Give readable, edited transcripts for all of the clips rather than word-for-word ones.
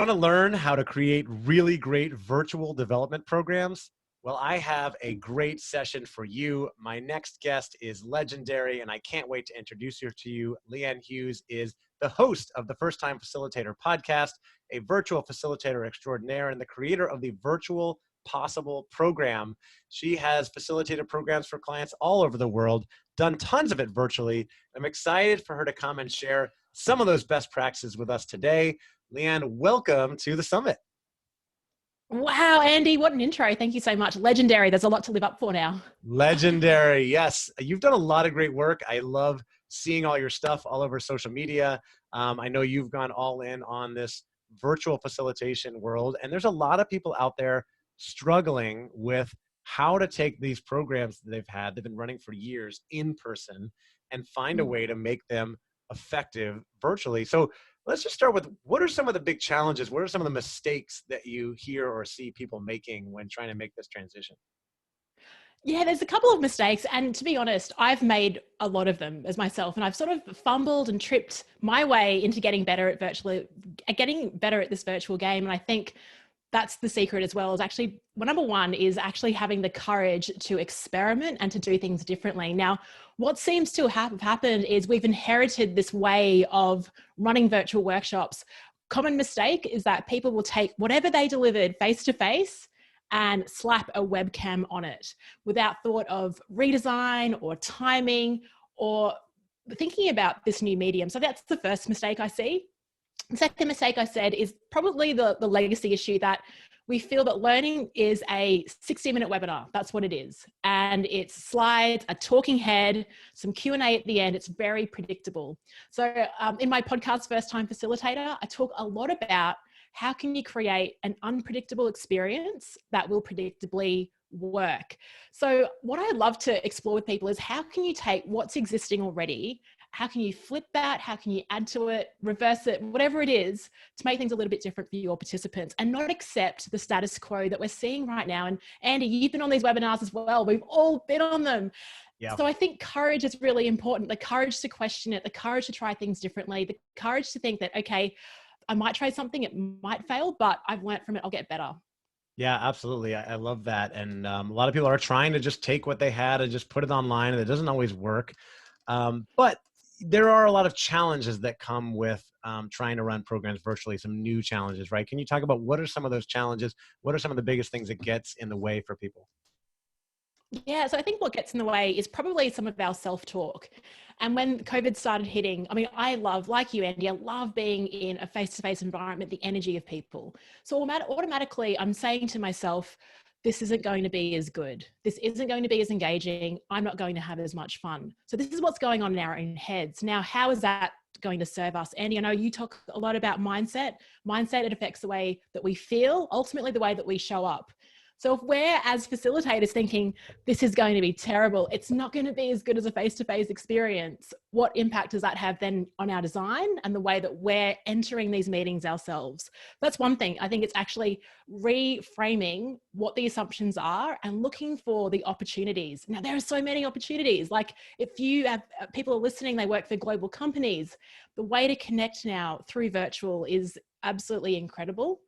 Want to learn how to create really great virtual development programs? Well, I have a great session for you. My next guest is legendary, and I can't wait to introduce her to you. Leanne Hughes is the host of the First Time Facilitator podcast, a virtual facilitator extraordinaire, and the creator of the Virtual Possible program. She has facilitated programs for clients all over the world, done tons of it virtually. I'm excited for her to come and share some of those best practices with us today. Leanne, welcome to the summit. Wow, Andy, what an intro. Thank you so much. Legendary. There's a lot to live up for now. Legendary. Yes. You've done a lot of great work. I love seeing all your stuff all over social media. I know you've gone all in on this virtual facilitation world, and there's a lot of people out there struggling with how to take these programs that they've been running for years in person, and find a way to make them effective virtually. So let's just start with, what are some of the big challenges? What are some of the mistakes that you hear or see people making when trying to make this transition? Yeah, there's a couple of mistakes. And to be honest, I've made a lot of them as myself. And I've sort of fumbled and tripped my way into getting better at this virtual game. And I think that's the secret as well, is actually, well, number one is actually having the courage to experiment and to do things differently. Now, what seems to have happened is we've inherited this way of running virtual workshops. Common mistake is that people will take whatever they delivered face to face and slap a webcam on it without thought of redesign or timing or thinking about this new medium. So that's the first mistake I see. The second mistake I said is probably the legacy issue, that we feel that learning is a 60-minute webinar. That's what it is. And it's slides, a talking head, some Q&A at the end. It's very predictable. So in my podcast, First Time Facilitator, I talk a lot about how can you create an unpredictable experience that will predictably work. So what I love to explore with people is, how can you take what's existing already? How can you flip that? How can you add to it, reverse it, whatever it is, to make things a little bit different for your participants and not accept the status quo that we're seeing right now? And Andy, you've been on these webinars as well. We've all been on them. Yeah. So I think courage is really important. The courage to question it, the courage to try things differently, the courage to think that, okay, I might try something, it might fail, but I've learned from it, I'll get better. Yeah, absolutely. I love that. And a lot of people are trying to just take what they had and just put it online, and it doesn't always work. But there are a lot of challenges that come with trying to run programs virtually, some new challenges, right? Can you talk about what are some of those challenges? What are some of the biggest things that gets in the way for people? Yeah, so I think what gets in the way is probably some of our self-talk. And when COVID started hitting, I mean, I love, like you, Andy, I love being in a face-to-face environment, the energy of people. So automatically I'm saying to myself, this isn't going to be as good. This isn't going to be as engaging. I'm not going to have as much fun. So this is what's going on in our own heads. Now, how is that going to serve us? Andy, I know you talk a lot about mindset. Mindset, it affects the way that we feel, ultimately the way that we show up. So if we're, as facilitators, thinking this is going to be terrible, it's not going to be as good as a face-to-face experience, what impact does that have then on our design and the way that we're entering these meetings ourselves? That's one thing. I think it's actually reframing what the assumptions are and looking for the opportunities. Now, there are so many opportunities. Like, if you have people are listening, they work for global companies, the way to connect now through virtual is absolutely incredible.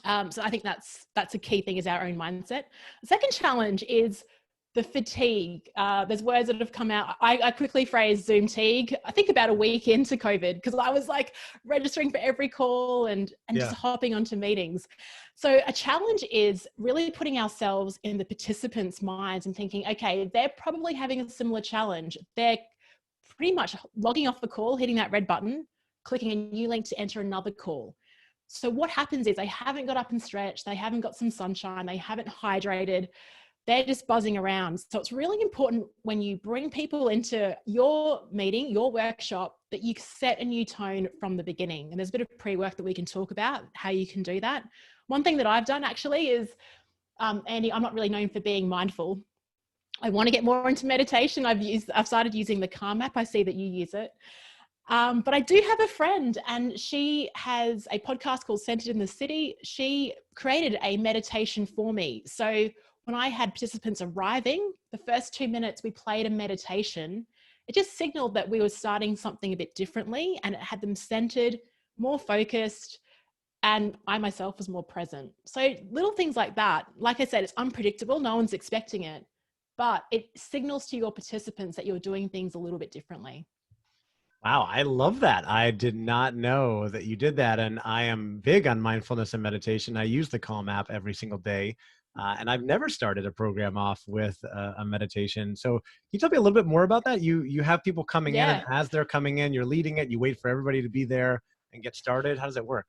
So I think that's a key thing, is our own mindset. The second challenge is the fatigue. There's words that have come out. I quickly phrased Zoom fatigue, I think about a week into COVID, because I was like registering for every call and just hopping onto meetings. So a challenge is really putting ourselves in the participants' minds and thinking, okay, they're probably having a similar challenge. They're pretty much logging off the call, hitting that red button, clicking a new link to enter another call. So what happens is they haven't got up and stretched, they haven't got some sunshine, they haven't hydrated, they're just buzzing around. So it's really important when you bring people into your meeting, your workshop, that you set a new tone from the beginning. And there's a bit of pre-work that we can talk about, how you can do that. One thing that I've done actually is, Andy, I'm not really known for being mindful. I want to get more into meditation. I've started using the Calm app. I see that you use it. But I do have a friend, and she has a podcast called Centered in the City. She created a meditation for me. So when I had participants arriving, the first 2 minutes we played a meditation. It just signaled that we were starting something a bit differently, and it had them centered, more focused. and I myself was more present. So little things like that, like I said, it's unpredictable. No one's expecting it, but it signals to your participants that you're doing things a little bit differently. Wow, I love that. I did not know that you did that. And I am big on mindfulness and meditation. I use the Calm app every single day. And I've never started a program off with a meditation. So can you tell me a little bit more about that? You have people coming in, and Yeah. as they're coming in, you're leading it. You wait for everybody to be there and get started. How does it work?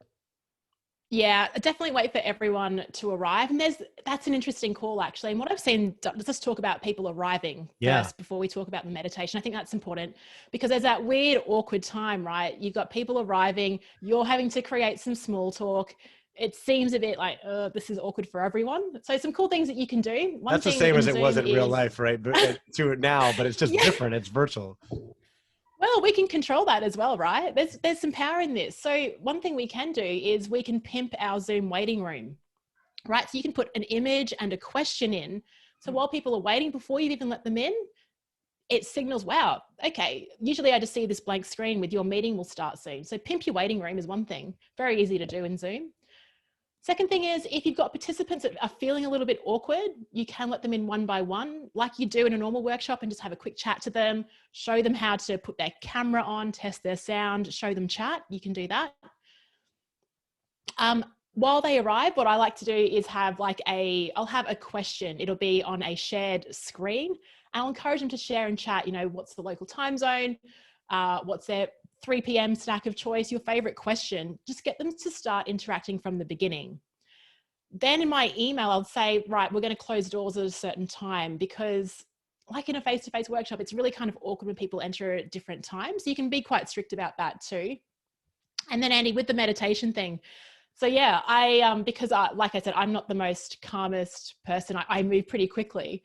Yeah, definitely wait for everyone to arrive. And that's an interesting call, actually. And what I've seen, let's just talk about people arriving Yeah, first before we talk about the meditation. I think that's important because there's that weird, awkward time, right? You've got people arriving, you're having to create some small talk. It seems a bit like, this is awkward for everyone. So some cool things that you can do. One that's the thing same as in it was Zoom in real is, life, right? But to it now, but it's just yeah, different. It's virtual. well, we can control that as well, right? There's some power in this. So one thing we can do is we can pimp our Zoom waiting room, right? So you can put an image and a question in. So while people are waiting, before you even let them in, it signals, wow, okay, usually I just see this blank screen with your meeting will start soon. So pimp your waiting room is one thing, very easy to do in Zoom. Second thing is, if you've got participants that are feeling a little bit awkward, you can let them in one by one, like you do in a normal workshop, and just have a quick chat to them, show them how to put their camera on, test their sound, show them chat. You can do that. While they arrive, what I like to do is I'll have a question. It'll be on a shared screen. I'll encourage them to share and chat, what's the local time zone? What's their 3 p.m. snack of choice? Your favorite question. Just get them to start interacting from the beginning. Then in my email, I'll say, right, we're going to close doors at a certain time, because like in a face-to-face workshop, it's really kind of awkward when people enter at different times. So you can be quite strict about that too. And then Andy, with the meditation thing, so yeah, because like I said, I'm not the most calmest person. I move pretty quickly.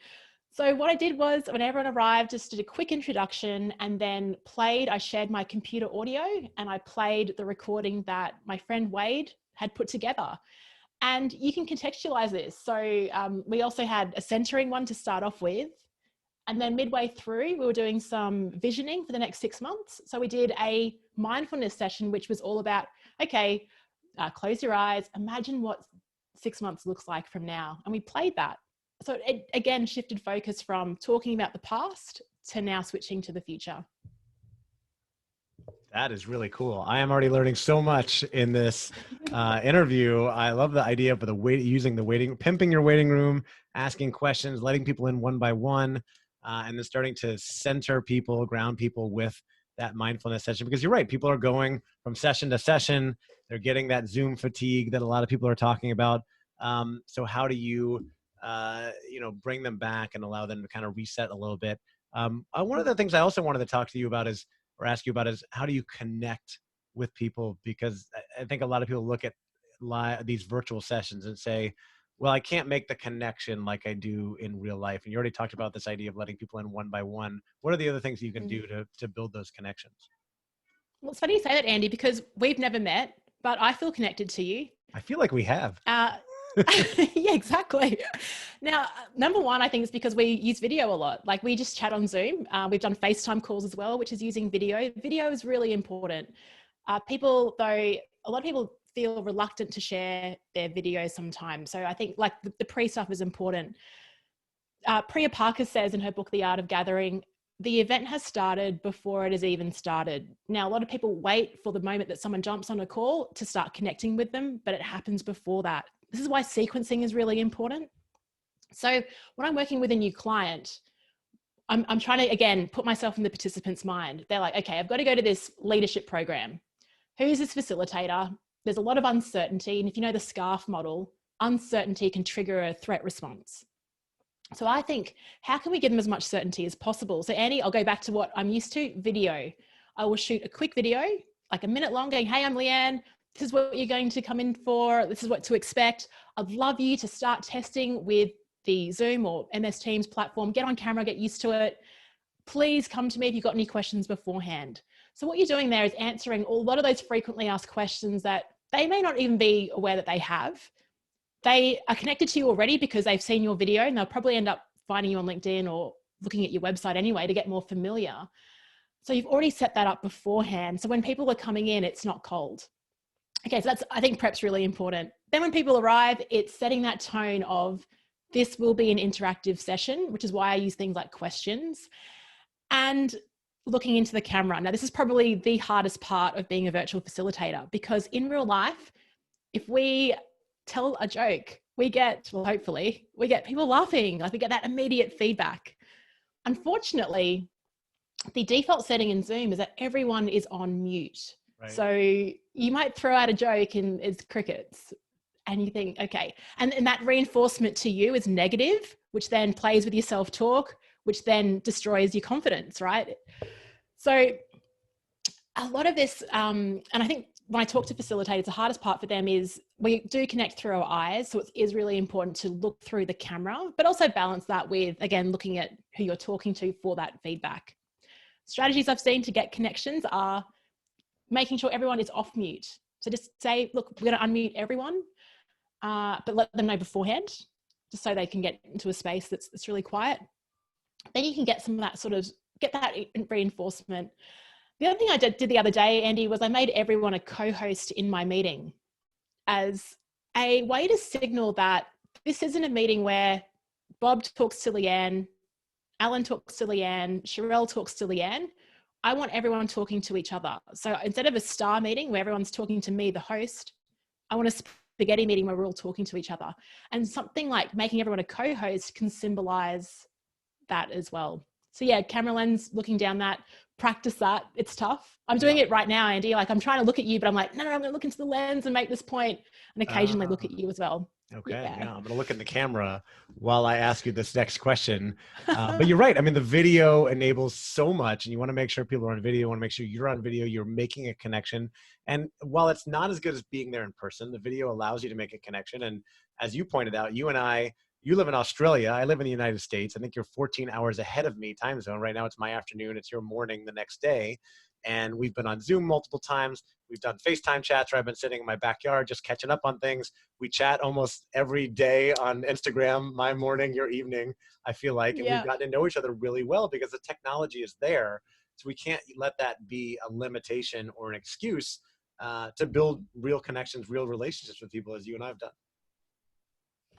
So what I did was, when everyone arrived, just did a quick introduction and then I shared my computer audio and I played the recording that my friend Wade had put together. And you can contextualize this. So we also had a centering one to start off with. And then midway through, we were doing some visioning for the next 6 months. So we did a mindfulness session, which was all about, okay, close your eyes, imagine what 6 months looks like from now. And we played that. So it again shifted focus from talking about the past to now switching to the future. That is really cool. I am already learning so much in this interview. I love the idea of using the waiting, pimping your waiting room, asking questions, letting people in one by one, and then starting to center people, ground people with that mindfulness session. Because you're right, people are going from session to session. They're getting that Zoom fatigue that a lot of people are talking about. So how do you, bring them back and allow them to kind of reset a little bit? One of the things I also wanted to talk to you about is, or ask you about, is how do you connect with people? Because I think a lot of people look at these virtual sessions and say, well, I can't make the connection like I do in real life. And you already talked about this idea of letting people in one by one. What are the other things you can do to build those connections? Well, it's funny you say that, Andy, because we've never met, but I feel connected to you. I feel like we have. Yeah, exactly. Now, number one, I think it's because we use video a lot. Like we just chat on Zoom. We've done FaceTime calls as well, which is using video. Video is really important. People, though, a lot of people feel reluctant to share their videos sometimes. So I think like the pre-stuff is important. Priya Parker says in her book, The Art of Gathering, the event has started before it has even started. Now, a lot of people wait for the moment that someone jumps on a call to start connecting with them, but it happens before that. This is why sequencing is really important. So when I'm working with a new client, I'm trying to, again, put myself in the participant's mind. They're like, okay, I've got to go to this leadership program. Who's this facilitator? There's a lot of uncertainty. And if you know the SCARF model, uncertainty can trigger a threat response. So I think, how can we give them as much certainty as possible? So Andy, I'll go back to what I'm used to, video. I will shoot a quick video, like a minute long, going, hey, I'm Leanne. This is what you're going to come in for. This is what to expect. I'd love you to start testing with the Zoom or MS Teams platform. Get on camera, get used to it. Please come to me if you've got any questions beforehand. So what you're doing there is answering a lot of those frequently asked questions that they may not even be aware that they have. They are connected to you already because they've seen your video, and they'll probably end up finding you on LinkedIn or looking at your website anyway to get more familiar. So you've already set that up beforehand. So when people are coming in, it's not cold. Okay, so I think prep's really important. Then when people arrive, it's setting that tone of this will be an interactive session, which is why I use things like questions and looking into the camera. Now, this is probably the hardest part of being a virtual facilitator, because in real life, if we tell a joke, we get, well, hopefully, we get people laughing, like we get that immediate feedback. Unfortunately, the default setting in Zoom is that everyone is on mute. Right. So you might throw out a joke and it's crickets. And you think, okay. And that reinforcement to you is negative, which then plays with your self-talk, which then destroys your confidence, right? So a lot of this, and I think when I talk to facilitators, the hardest part for them is we do connect through our eyes. So it is really important to look through the camera, but also balance that with, again, looking at who you're talking to for that feedback. Strategies I've seen to get connections are making sure everyone is off mute. So just say, look, we're going to unmute everyone, but let them know beforehand, just so they can get into a space that's really quiet. Then you can get some of that sort of, get that reinforcement. The other thing I did the other day, Andy, was I made everyone a co-host in my meeting as a way to signal that this isn't a meeting where Bob talks to Leanne, Alan talks to Leanne, Sherelle talks to Leanne. I want everyone talking to each other. So instead of a star meeting where everyone's talking to me, the host, I want a spaghetti meeting where we're all talking to each other. And something like making everyone a co-host can symbolize that as well. So yeah, camera lens, looking down that, practice that. It's tough. I'm doing it right now, Andy. Like I'm trying to look at you, but I'm like, no, I'm going to look into the lens and make this point, and occasionally look at you as well. Okay. Yeah. I'm going to look in the camera while I ask you this next question. But you're right. I mean, the video enables so much, and you want to make sure people are on video. You want to make sure you're on video. You're making a connection. And while it's not as good as being there in person, the video allows you to make a connection. And as you pointed out, you live in Australia. I live in the United States. I think you're 14 hours ahead of me time zone. Right now it's my afternoon. It's your morning the next day. And we've been on Zoom multiple times. We've done FaceTime chats where I've been sitting in my backyard just catching up on things. We chat almost every day on Instagram, my morning, your evening, I feel like. And we've gotten to know each other really well because the technology is there. So we can't let that be a limitation or an excuse to build real connections, real relationships with people, as you and I have done.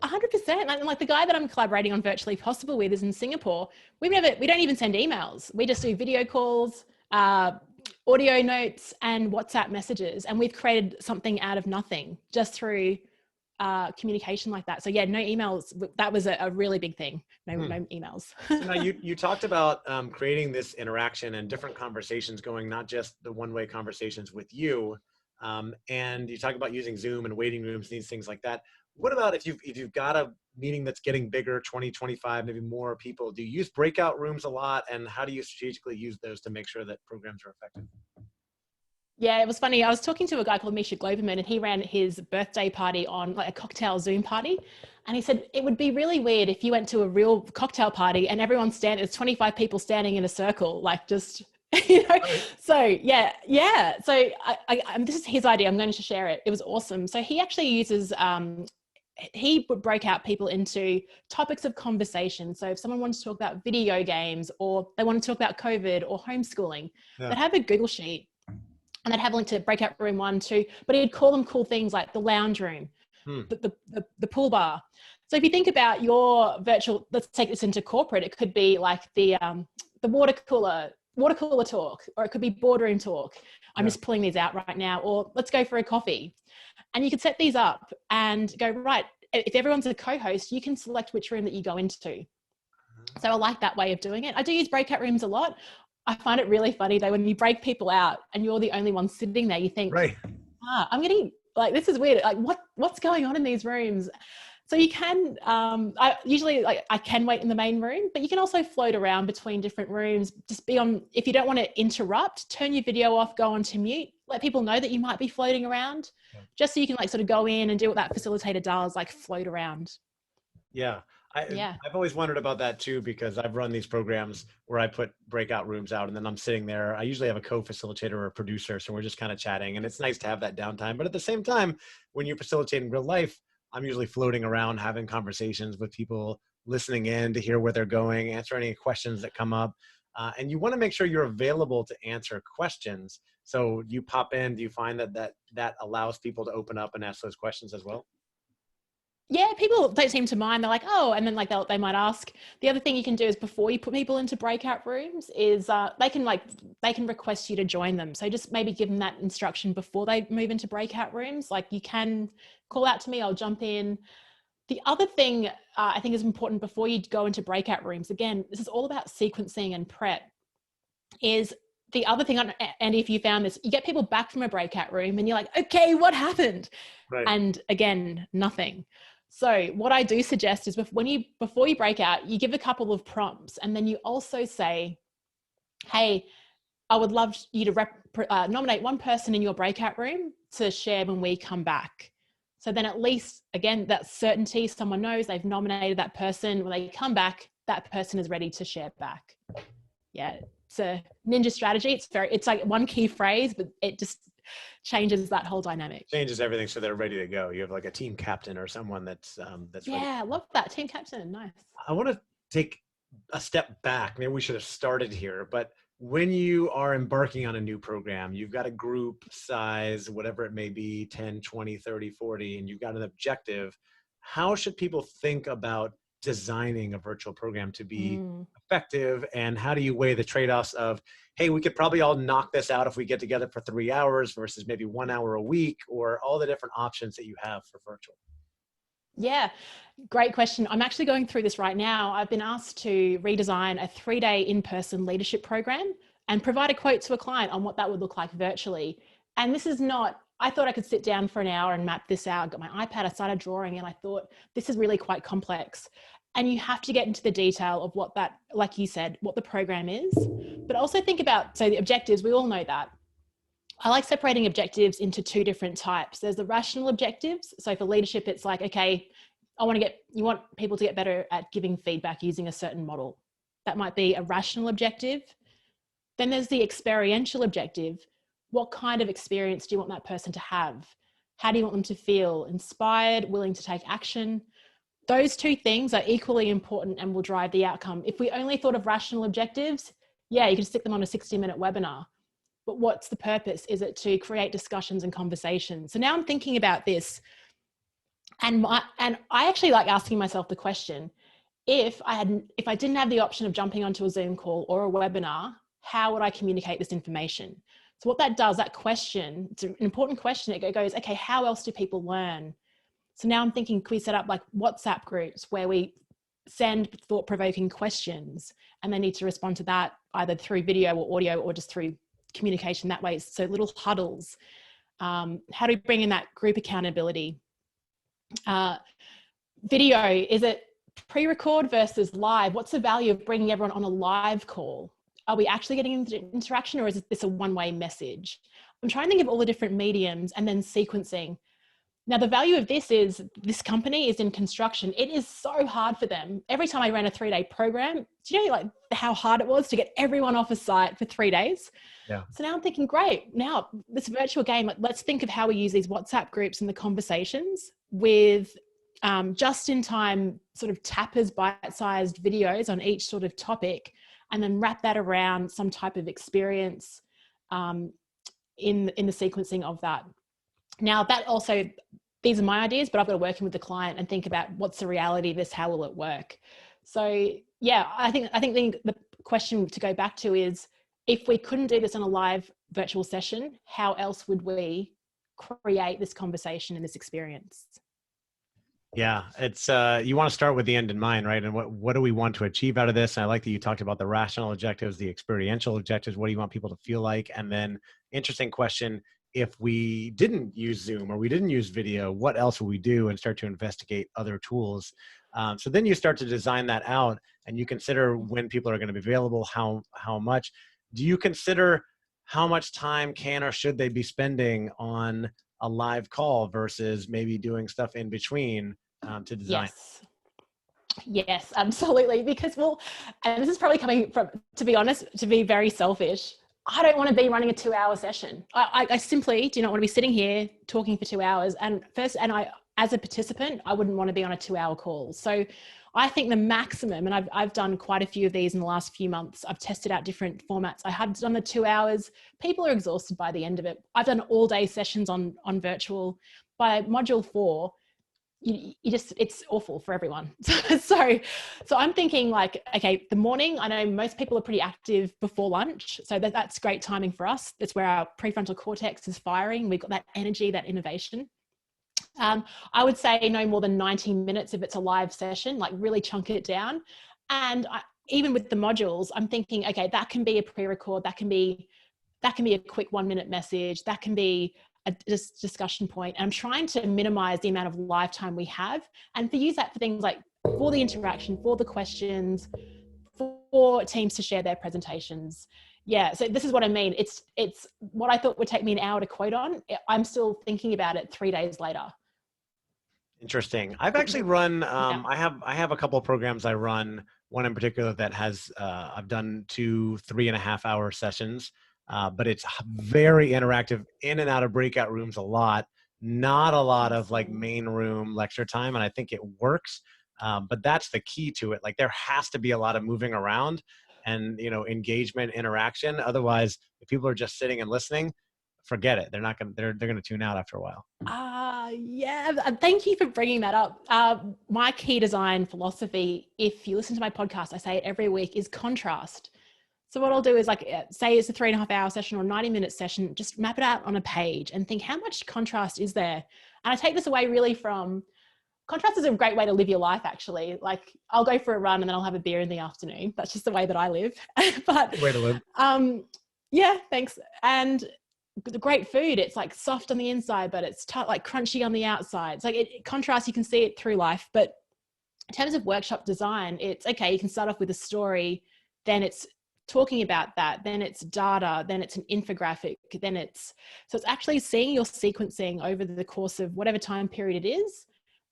100%. And like the guy that I'm collaborating on Virtually Possible with is in Singapore. We don't even send emails. We just do video calls, audio notes, and WhatsApp messages. And we've created something out of nothing just through communication like that. So yeah, no emails. That was a really big thing. No emails. Now you talked about creating this interaction and different conversations going, not just the one-way conversations with you. And you talk about using Zoom and waiting rooms, these things like that. What about if you've got a meeting that's getting bigger, 20, 25, maybe more people? Do you use breakout rooms a lot? And how do you strategically use those to make sure that programs are effective? Yeah, it was funny. I was talking to a guy called Misha Globerman, and he ran his birthday party on like a cocktail Zoom party. And he said, it would be really weird if you went to a real cocktail party and everyone's standing, there's 25 people standing in a circle, like just, you know. Right. So yeah. So this is his idea. I'm going to share it. It was awesome. So he actually uses, he would break out people into topics of conversation. So if someone wanted to talk about video games, or they want to talk about COVID or homeschooling, they'd have a Google sheet and they'd have a link to breakout room 1, 2, but he'd call them cool things like the lounge room, the pool bar. So if you think about your virtual, let's take this into corporate, it could be like the water cooler talk, or it could be boardroom talk. I'm just pulling these out right now, or let's go for a coffee. And you could set these up and go, right, if everyone's a co-host, you can select which room that you go into. So I like that way of doing it. I do use breakout rooms a lot. I find it really funny though, when you break people out and you're the only one sitting there, you think, right, I'm getting, like, this is weird. Like what's going on in these rooms? So you can, I can wait in the main room, but you can also float around between different rooms. Just be on, if you don't want to interrupt, turn your video off, go on to mute, let people know that you might be floating around, just so you can like sort of go in and do what that facilitator does, like float around. Yeah. I've always wondered about that too, because I've run these programs where I put breakout rooms out and then I'm sitting there. I usually have a co-facilitator or a producer. So we're just kind of chatting, and it's nice to have that downtime. But at the same time, when you facilitate in real life, I'm usually floating around, having conversations with people, listening in to hear where they're going, answer any questions that come up. And you want to make sure you're available to answer questions. So you pop in, do you find that allows people to open up and ask those questions as well? Yeah, people don't seem to mind. They're like, oh, and then like they might ask. The other thing you can do is before you put people into breakout rooms is they can request you to join them. So just maybe give them that instruction before they move into breakout rooms. Like you can call out to me, I'll jump in. The other thing I think is important before you go into breakout rooms, again, this is all about sequencing and prep, is the other thing, Andy, if you found this, you get people back from a breakout room and you're like, okay, what happened? Right. And again, nothing. So what I do suggest is before you break out, you give a couple of prompts and then you also say, hey, I would love you to nominate one person in your breakout room to share when we come back. So then at least, again, that certainty, someone knows they've nominated that person. When they come back, that person is ready to share back. Yeah, it's a ninja strategy. It's like one key phrase, but it just changes that whole dynamic. Changes everything so they're ready to go. You have like a team captain or someone that's ready. Yeah, I love that. Team captain, nice. I want to take a step back. Maybe we should have started here, but when you are embarking on a new program, you've got a group size, whatever it may be, 10, 20, 30, 40, and you've got an objective. How should people think about designing a virtual program to be effective? And how do you weigh the trade-offs of, hey, we could probably all knock this out if we get together for 3 hours versus maybe 1 hour a week, or all the different options that you have for virtual? Yeah, great question. I'm actually going through this right now. I've been asked to redesign a 3-day in-person leadership program and provide a quote to a client on what that would look like virtually. And this is not, I thought I could sit down for an hour and map this out. I got my iPad, I started drawing, and I thought this is really quite complex. And you have to get into the detail of what that, like you said, what the program is, but also think about, so the objectives, we all know that. I like separating objectives into 2 different types. There's the rational objectives. So for leadership, it's like, okay, you want people to get better at giving feedback using a certain model. That might be a rational objective. Then there's the experiential objective. What kind of experience do you want that person to have? How do you want them to feel? Inspired, willing to take action? Those 2 things are equally important and will drive the outcome. If we only thought of rational objectives, yeah, you can stick them on a 60-minute webinar. But what's the purpose? Is it to create discussions and conversations? So now I'm thinking about this, and I actually like asking myself the question: if I didn't have the option of jumping onto a Zoom call or a webinar, how would I communicate this information? So what that does, that question, it's an important question. It goes, okay, how else do people learn? So now I'm thinking, can we set up like WhatsApp groups where we send thought-provoking questions and they need to respond to that either through video or audio or just through communication that way? So little huddles. How do we bring in that group accountability? Video, is it pre-record versus live? What's the value of bringing everyone on a live call? Are we actually getting interaction, or is this a one-way message? I'm trying to think of all the different mediums and then sequencing. Now, the value of this is this company is in construction. It is so hard for them. Every time I ran a 3-day program, do you know like how hard it was to get everyone off a site for 3 days? Yeah. So now I'm thinking, great, now this virtual game, let's think of how we use these WhatsApp groups and the conversations with just in time sort of tappers, bite-sized videos on each sort of topic, and then wrap that around some type of experience in the sequencing of that. Now that also, these are my ideas, but I've got to work in with the client and think about what's the reality of this, how will it work? So yeah, I think the question to go back to is, if we couldn't do this on a live virtual session, how else would we create this conversation and this experience? Yeah, it's you want to start with the end in mind, right? And what do we want to achieve out of this? And I like that you talked about the rational objectives, the experiential objectives. What do you want people to feel like? And then, interesting question: if we didn't use Zoom or we didn't use video, what else would we do? And start to investigate other tools. So then you start to design that out, and you consider when people are going to be available, how much. Do you consider how much time can or should they be spending on a live call versus maybe doing stuff in between to design? Yes, absolutely. Because, well, and this is probably coming from, to be honest, to be very selfish, I don't want to be running a 2-hour session. I simply do not want to be sitting here talking for 2 hours. And I, as a participant, I wouldn't want to be on a 2-hour call. So I think the maximum, and I've done quite a few of these in the last few months. I've tested out different formats. I have done the 2 hours. People are exhausted by the end of it. I've done all day sessions on virtual. By module 4, you just, it's awful for everyone. So I'm thinking like, okay, the morning, I know most people are pretty active before lunch. So that's great timing for us. That's where our prefrontal cortex is firing. We've got that energy, that innovation. I would say no more than 90 minutes if it's a live session, like really chunk it down. And even with the modules, I'm thinking, okay, that can be a pre-record, that can be a quick 1-minute message, that can be a discussion point. And I'm trying to minimize the amount of live time we have, and to use that for things like for the interaction, for the questions, for teams to share their presentations. Yeah, so this is what I mean. It's what I thought would take me an hour to quote on. I'm still thinking about it 3 days later. Interesting. I've actually run, I have a couple of programs I run, one in particular that has, I've done 2 3.5 hour sessions, but it's very interactive, in and out of breakout rooms a lot, not a lot of like main room lecture time. And I think it works. But that's the key to it. Like there has to be a lot of moving around and, you know, engagement, interaction. Otherwise, if people are just sitting and listening, forget it. They're not going to, they're going to tune out after a while. Yeah, thank you for bringing that up. My key design philosophy, if you listen to my podcast, I say it every week, is contrast. So what I'll do is, like, say it's a 3.5 hour session or 90-minute session, just map it out on a page and think, how much contrast is there? And I take this away really from, contrast is a great way to live your life, actually. Like, I'll go for a run and then I'll have a beer in the afternoon. That's just the way that I live. But way to live. Yeah, thanks. And the great food, it's like soft on the inside, but it's like crunchy on the outside. It's like contrast, you can see it through life. But in terms of workshop design, it's okay, you can start off with a story, then it's talking about that, then it's data, then it's an infographic, then it's actually seeing your sequencing over the course of whatever time period it is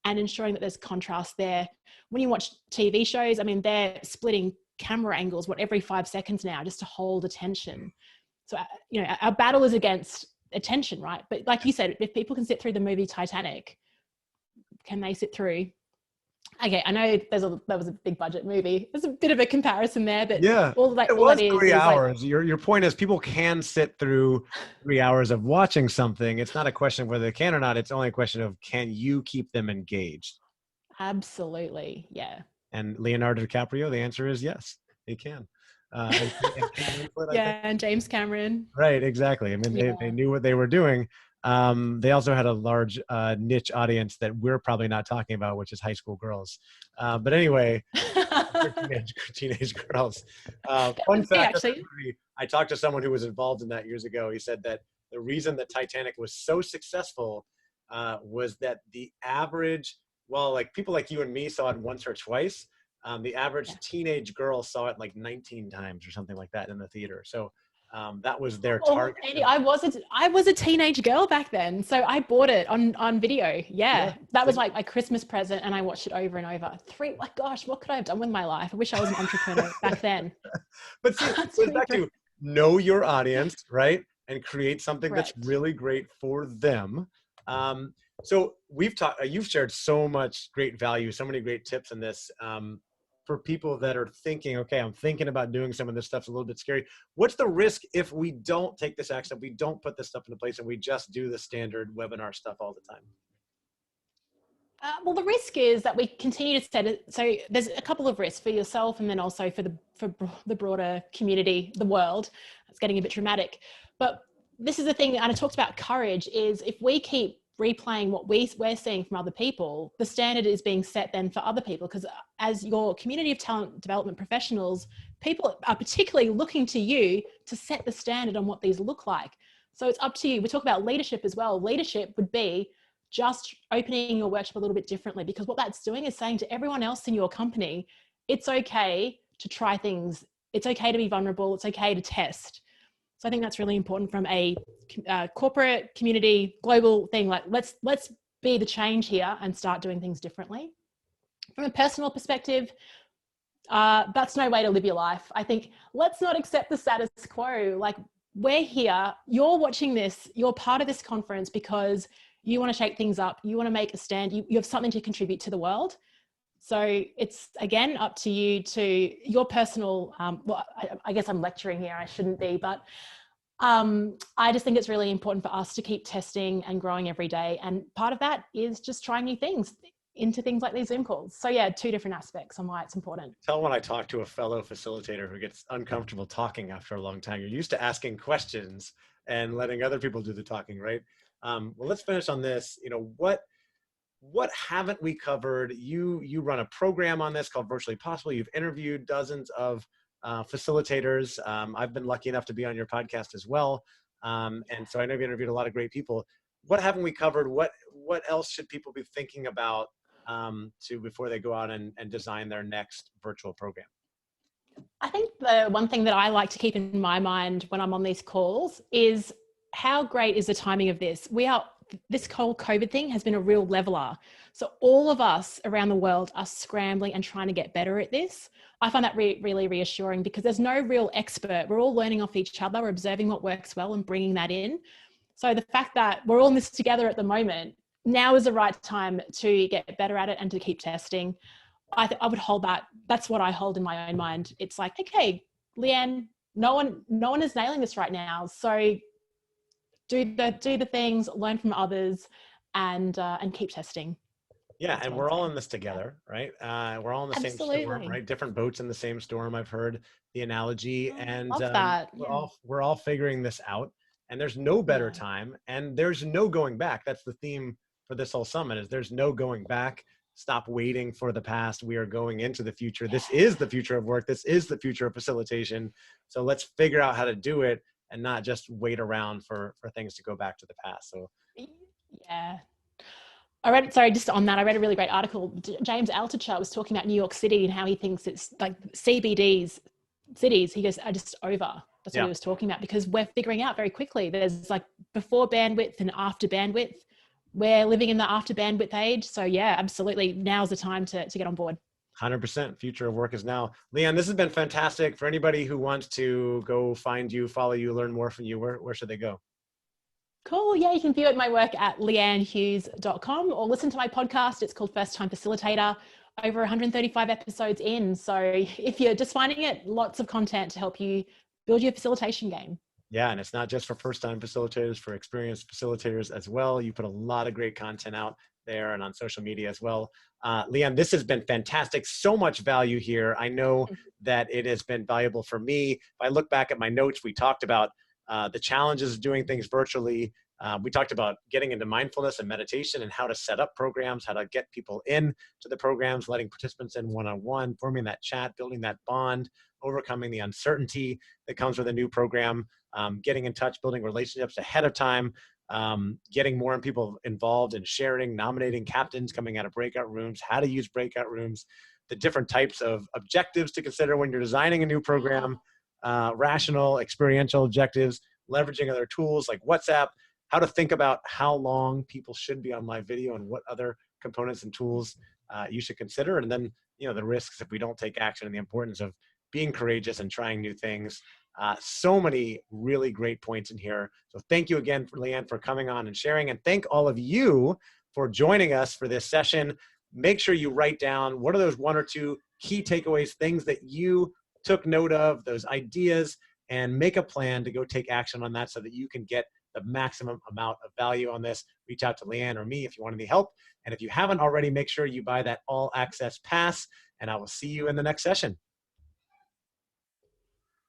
and ensuring that there's contrast there. When you watch TV shows, I mean, they're splitting camera angles, every 5 seconds now, just to hold attention. So, you know, our battle is against attention, right? But like you said, if people can sit through the movie Titanic, can they sit through? Okay, I know that was a big budget movie. There's a bit of a comparison there, but yeah, all that, it all was it is 3 hours. Like, your point is people can sit through 3 hours of watching something. It's not a question of whether they can or not. It's only a question of, can you keep them engaged? Absolutely, yeah. And Leonardo DiCaprio, the answer is yes, he can. And yeah, and James Cameron. Right, exactly. I mean, they knew what they were doing. They also had a large niche audience that we're probably not talking about, which is high school girls. But anyway, teenage girls. Fun fact, actually, I talked to someone who was involved in that years ago. He said that the reason that Titanic was so successful was that the average, well, like people like you and me saw it once or twice. The average teenage girl saw it like 19 times or something like that in the theater. So that was their target. Andy, I was a teenage girl back then, so I bought it on video. Yeah, that was like my Christmas present, and I watched it over and over. Like, gosh, what could I have done with my life? I wish I was an entrepreneur back then. But see, it goes back to know your audience, right? And create something that's really great for them. So we've talked, you've shared so much great value, so many great tips in this. For people that are thinking, okay, I'm thinking about doing some of this stuff's a little bit scary. What's the risk if we don't take this action, if we don't put this stuff into place and we just do the standard webinar stuff all the time? Well, the risk is that we continue to set it. So there's a couple of risks for yourself and then also for the broader community, the world. It's getting a bit dramatic. But this is the thing, and I talked about courage, is if we keep replaying what we're seeing from other people, the standard is being set then for other people, because as your community of talent development professionals, people are particularly looking to you to set the standard on what these look like. So it's up to you. We talk about leadership as well. Leadership would be just opening your workshop a little bit differently, because what that's doing is saying to everyone else in your company, it's okay to try things. It's okay to be vulnerable. It's okay to test. So I think that's really important from a corporate, community, global thing. Like, let's be the change here and start doing things differently. From a personal perspective, that's no way to live your life. I think let's not accept the status quo. Like, we're here, you're watching this, you're part of this conference because you want to shake things up, you want to make a stand, you have something to contribute to the world. So it's, again, up to you to your personal, well, I guess I'm lecturing here, I shouldn't be, but I just think it's really important for us to keep testing and growing every day. And part of that is just trying new things into things like these Zoom calls. So yeah, two different aspects on why it's important. Tell when I talk to a fellow facilitator who gets uncomfortable talking after a long time. You're used to asking questions and letting other people do the talking, right? Well, let's finish on this. You know, what haven't we covered? You run a program on this called Virtually Possible. You've interviewed dozens of facilitators. I've been lucky enough to be on your podcast as well, and so I know you've interviewed a lot of great people. What haven't we covered? What else should people be thinking about to before they go out and design their next virtual program? I think the one thing that I like to keep in my mind when I'm on these calls is how great is the timing of this? This whole COVID thing has been a real leveler. So all of us around the world are scrambling and trying to get better at this. I find that really reassuring because there's no real expert. We're all learning off each other. We're observing what works well and bringing that in. So the fact that we're all in this together at the moment, now is the right time to get better at it and to keep testing. I would hold that. That's what I hold in my own mind. It's like, okay, Leanne, no one is nailing this right now. So do the things, learn from others, and keep testing. Yeah, That's and what we're I'd all say. in this together, right? We're all in the same storm, Absolutely. right? Different boats in the same storm. I've heard the analogy, and Love that. we're Yeah. all figuring this out. And there's no better Yeah. time, and there's no going back. That's the theme for this whole summit: is there's no going back. Stop waiting for the past. We are going into the future. This is the future of work. This is the future of facilitation. So let's figure out how to do it and not just wait around for things to go back to the past. So Yeah. Sorry, just on that, I read a really great article. James Altucher was talking about New York City and how he thinks it's like CBDs, cities, he goes, are just over. That's what yeah. he was talking about because we're figuring out very quickly there's like before bandwidth and after bandwidth. We're living in the after bandwidth age. So yeah, absolutely. Now's the time to get on board. 100% future of work is now. Leanne, this has been fantastic. For anybody who wants to go find you, follow you, learn more from you, where should they go? Cool. Yeah, you can view my work at leannehughes.com or listen to my podcast. It's called First Time Facilitator, over 135 episodes in. So if you're just finding it, lots of content to help you build your facilitation game. Yeah, and it's not just for first-time facilitators, for experienced facilitators as well. You put a lot of great content out there and on social media as well. Leanne, this has been fantastic. So much value here. I know that it has been valuable for me. If I look back at my notes, we talked about the challenges of doing things virtually. We talked about getting into mindfulness and meditation and how to set up programs, how to get people in to the programs, letting participants in one-on-one, forming that chat, building that bond, overcoming the uncertainty that comes with a new program. Getting in touch, building relationships ahead of time, getting more people involved in sharing, nominating captains coming out of breakout rooms, how to use breakout rooms, the different types of objectives to consider when you're designing a new program, rational, experiential objectives, leveraging other tools like WhatsApp, how to think about how long people should be on live video and what other components and tools you should consider. And then, the risks if we don't take action and the importance of being courageous and trying new things. So many really great points in here. So thank you again, Leanne, for coming on and sharing. And thank all of you for joining us for this session. Make sure you write down what are those one or two key takeaways, things that you took note of, those ideas, and make a plan to go take action on that so that you can get the maximum amount of value on this. Reach out to Leanne or me if you want any help. And if you haven't already, make sure you buy that all access pass, and I will see you in the next session.